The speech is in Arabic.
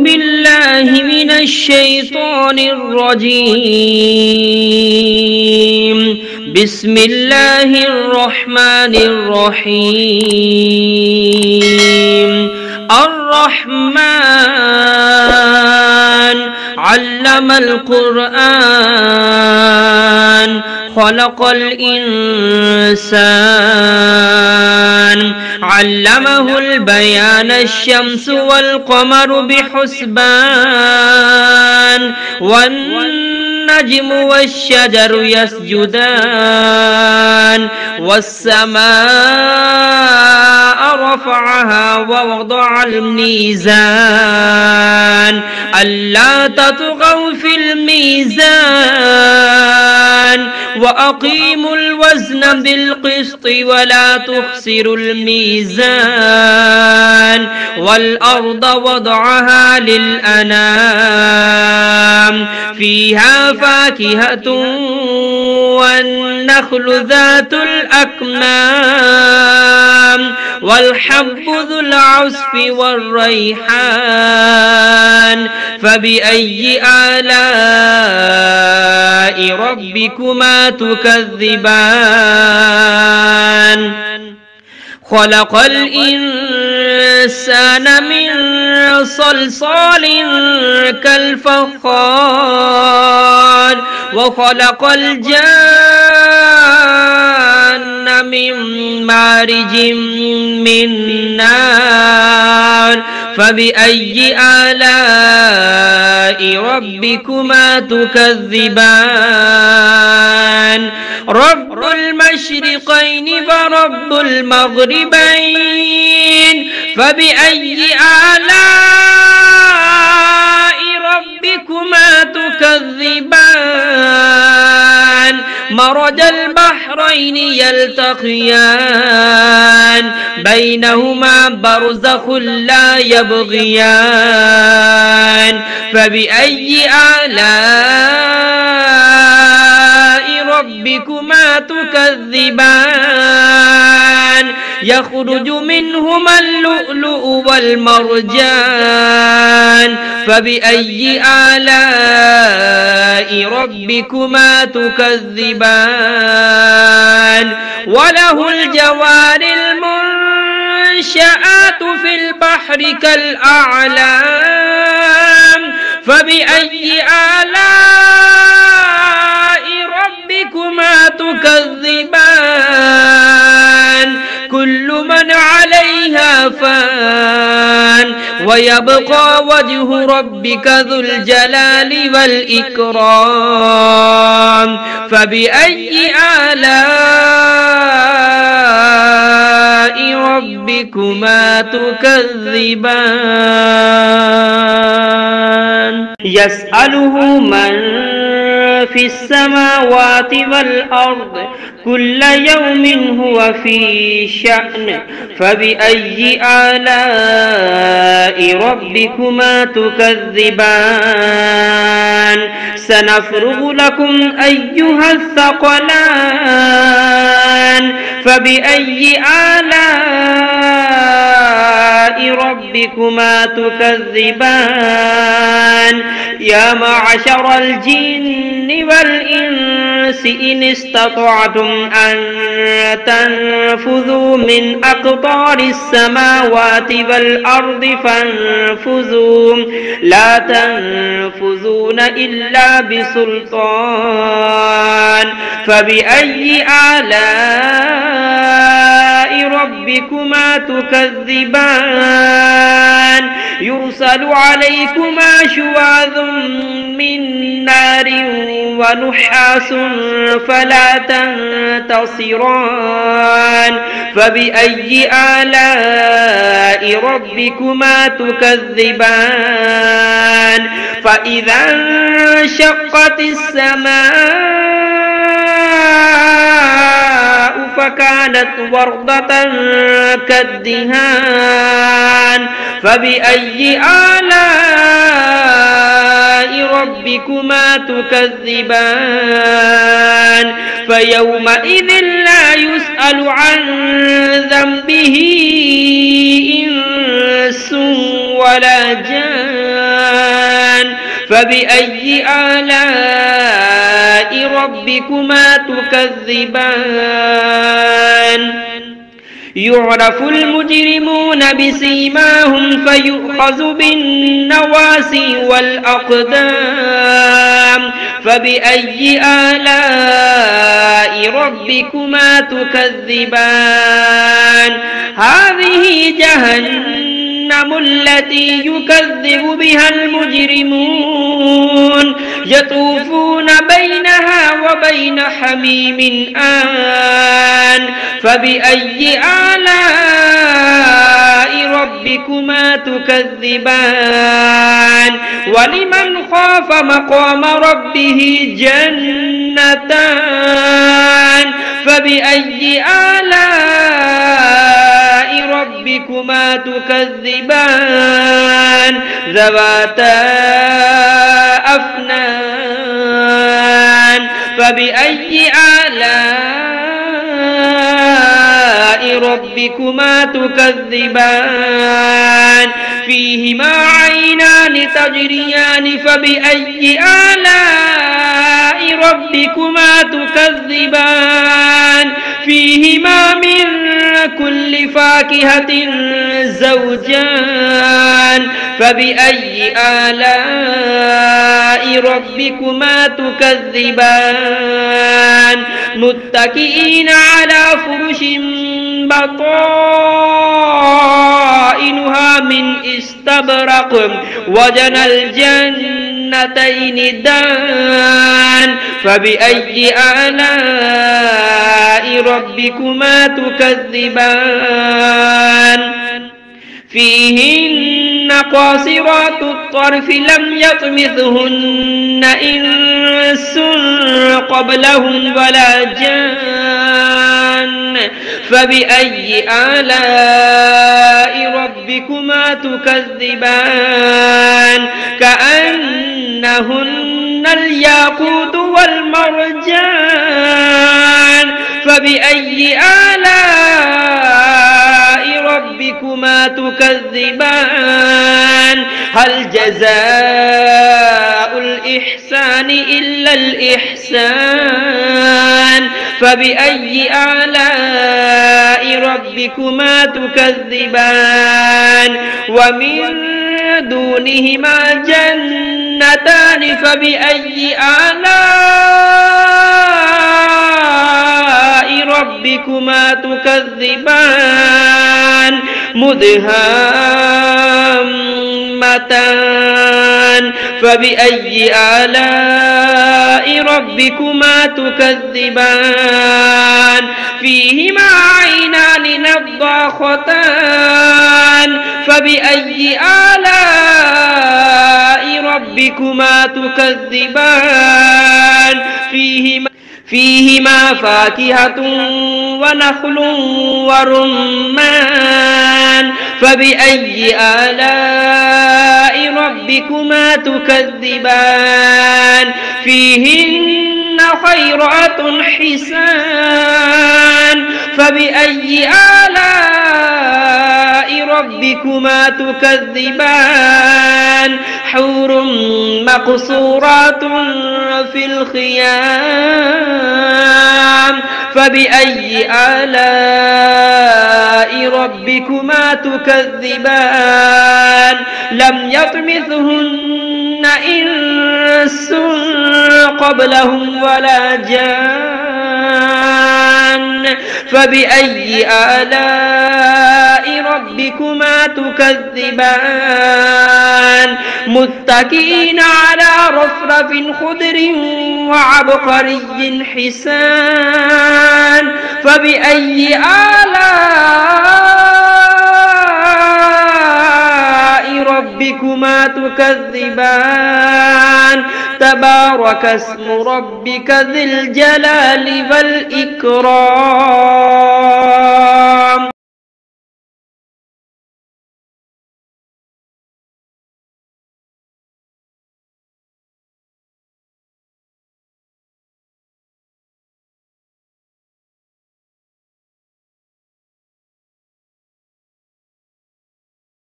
بالله من الشيطان الرجيم. بسم الله الرحمن الرحيم. الرحمن علم القرآن خلق الإنسان علمه البيان الشمس والقمر بحسبان والنجم والشجر يسجدان والسماء رفعها ووضع الميزان ألا تطغوا في الميزان وأقيموا الوزن بالقسط ولا تخسروا الميزان والأرض وضعها للأنام فيها فاكهة والنخل ذات الأكمام والحب ذو العصف والريحان فبأي آلاء ربكما تكذبان خلق الإنسان من صلصال كالفخار وخلق الجان من مارج من نار فبأي آلاء ربكما تكذبان رب المشرقين ورب المغربين فبأي آلاء ربكما تكذبان مرج البحرين يلتقيان بينهما برزخ لا يبغيان فبأي آلاء ربكما تكذبان يخرج منهما اللؤلؤ والمرجان فبأي آلاء ربكما تكذبان وله الجوار المنشآت في البحر كالأعلام فبأي آلاء ربكما تكذبان كل من عليها فان ويبقى وجه ربك ذو الجلال والإكرام فبأي آلاء ربكما تكذبان يسأله من في السماوات والأرض كل يوم هو في شأن فبأي آلاء ربكما تكذبان سنفرغ لكم أيها الثقلان فبأي آلاء ربكما تكذبان يا معشر الجن والإنس إن استطعتم أن تنفذوا من أقطار السماوات والأرض فانفذوا لا تنفذون إلا بسلطان فبأي آلاء ربكما تكذبان يرسل عليكما شواظ من نار ونحاس فلا تنتصران فبأي آلاء ربكما تكذبان فإذا انشقت السماء فكانت وردة كالدهان فبأي آلاء ربكما تكذبان فيومئذ لا يسأل عن ذنبه إنس ولا جان فبأي آلاء ربكما تكذبان يعرف المجرمون بسيماهم فيؤخذ بالنواسي والأقدام فبأي آلاء ربكما تكذبان هذه جهنم التي يكذب بها المجرمون يطوفون بينها وبين حميم آن فبأي آلاء ربكما تكذبان ولمن خاف مقام ربه جنتان فبأي آلاء ربكما تكذبان ذواتا أفنان فبأي آلاء ربكما تكذبان فيهما عينان تجريان فبأي آلاء ربكما تكذبان فيهما من كل فاكهة زوجان فبأي آلاء ربكما تكذبان متكئين على فرش بطائنها من استبرق وجنى الجنتين دان فبأي آلاء ربكما تكذبان فيهن قاصرات الطرف لم يطمثهن إنس قبلهم ولا جان فبأي آلاء ربكما تكذبان كأنهن الياقوت والمرجان فبأي آلاء ربكما تكذبان هل جزاء الإحسان إلا الإحسان فبأي آلاء ربكما تكذبان ومن دونهما جنتان فبأي آلاء ربكما تكذبان مدهامتان فبأي آلاء ربكما تكذبان فيهما عينان نضاختان فبأي آلاء ربكما تكذبان فيهما فاكهة ونخل ورمان فبأي آلاء ربكما تكذبان فيهن خيرات حسان فبأي آلاء ربكما تكذبان حور مقصورات في الخيام فبأي آلاء ربكما تكذبان لم يطمثهن إنس قبلهم ولا جان فبأي آلاء ربكما تكذبان متكئين على رفرف خضر وعبقري حسان فبأي آلاء ربكما تكذبان تبارك اسم ربك ذي الجلال والإكرام